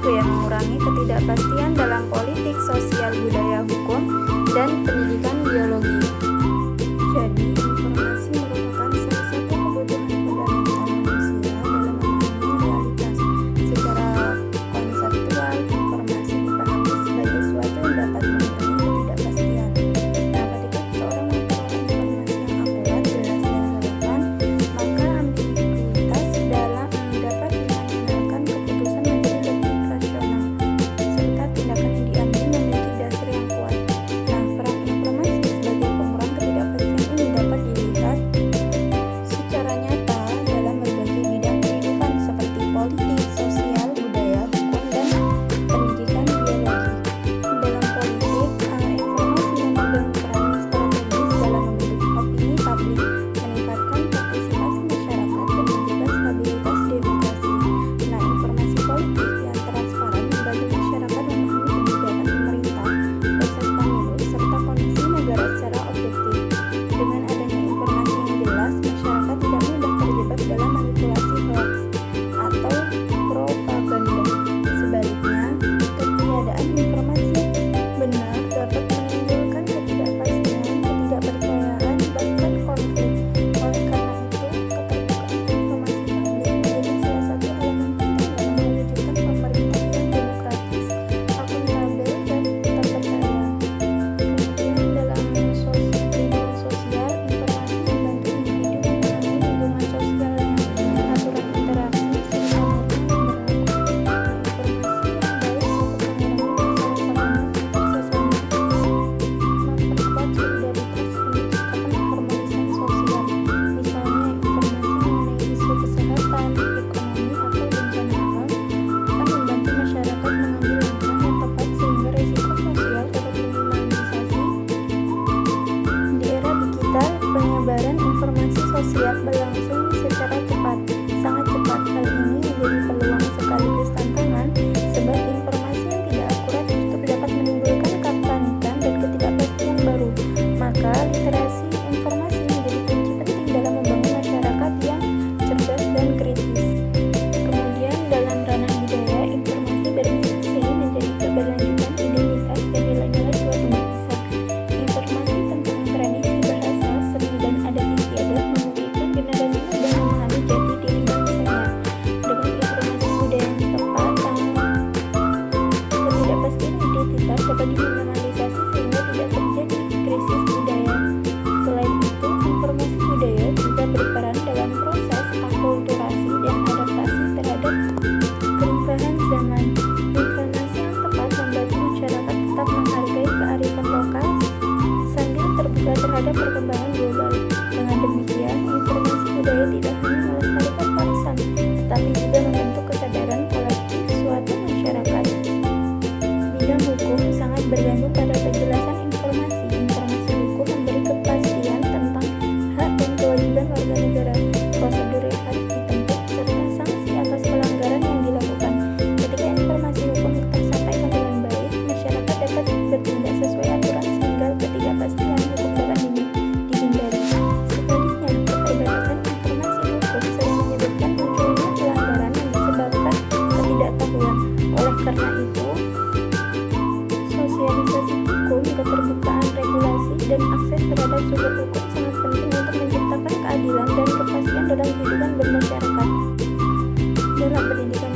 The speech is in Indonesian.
ya mengurangi ketidakpastian dalam politik, sosial, budaya, hukum, dan pendidikan biologi. Jadi, informasi merupakan salah satu kebutuhan fundamental manusia dalam memahami realitas. Secara konseptual, informasi dipahami sebagai suatu yang dapat mengurangi ketidakpastian. Nah, ketika seseorang memperoleh informasi yang akurat, jelas, dan relevan, maka ambiguitas dalam dapat dimaksimalkan, keputusan menjadi lebih rasional, serta tindakan yang diambil memiliki dasar yang kuat. Nah, peran informasi sebagai pengurang ketidakpastian ini dapat dilihat secara nyata dalam berbagai bidang kehidupan seperti politik, sosial, budaya, hukum, dan pendidikan biologi. Dalam politik, informasi memegang peran strategis dalam membentuk opini publik, meningkatkan partisipasi masyarakat, dan menjaga stabilitas demokrasi. Nah, informasi politik yang transparan membantu masyarakat memahami kebijakan pemerintah, proses pemilu, serta kondisi negara secara objektif. Dengan adanya informasi yang jelas, masyarakat tidak mudah terjebak dalam manipulasi hoax atau propaganda. Sebaliknya, ketiadaan informasi benar dapat menimbulkan ketidakpastian, ketidakpercayaan, bahkan konflik. Oleh karena itu, keterbukaan informasi publik menjadi salah satu elemen penting dalam mewujudkan pemerintah yang demokratis, akuntabel, dan terpercaya. Kemudian dalam kehidupan sosial, informasi membantu individu memahami lingkungan sosialnya, aturan interaksi, serta norma yang berlaku. Informasi yang baik dapat mengurangi kesalahpahaman antar sesama, memperkuat solidaritas, menciptakan keharmonisan sosial. Misalnya, informasi mengenai isu kesehatan, ekonomi, atau bencana alam akan membantu masyarakat mengambil langkah yang tepat sehingga risiko sosial dapat diminimalisasi. Di era digital, penyebaran informasi sosial berlangsung secara cepat, sangat cepat. Hal ini menjadi peluang sekaligus tantangan, sebab informasi yang tidak akurat justru dapat menimbulkan kepanikan dan ketidakpastian baru. Maka, literasi informasi menjadi kunci penting dalam membangun masyarakat yang cerdas dan kritis. Kemudian, dalam ranah budaya, informasi berfungsi menjadi keberlanjutan identitas dan nilai-nilai suatu bangsa. Informasi tentang tradisi, bahasa, seni, dan adat istiadat memungkinkan generasi muda memahami jati diri bangsanya. Dengan informasi budaya yang tepat, ketidakpastian identitas dapat diminimalisasi sehingga tidak terjadi krisis budaya. Selain itu, informasi budaya juga berperan dalam proses akulturasi dan adaptasi terhadap perubahan zaman. Informasi yang tepat membantu masyarakat tetap menghargai kearifan lokal sambil terbuka terhadap perkembangan global. Dengan demikian, informasi budaya tidak hanya melestarikan warisan, tetapi juga membentuk kesadaran kolektif suatu masyarakat. Bidang hukum sangat bergantung pada penjelasan informasi. Informasi hukum memberi kepastian tentang hak dan kewajiban warga negara, prosedur yang harus ditempuh, serta sanksi atas pelanggaran yang dilakukan. Ketika informasi hukum tersampaikan dengan baik, masyarakat dapat bertindak sesuai aturan sehingga ketidakpastian hukum dapat dihindari. Sebaliknya, keterbatasan informasi hukum sering menyebabkan munculnya pelanggaran yang disebabkan ketidaktahuan. Oleh karena itu, sosialisasi hukum, keterbukaan regulasi, dan akses terhadap sumber hukum sangat penting untuk menciptakan keadilan dan kepastian dalam kehidupan bermasyarakat. Dalam pendidikan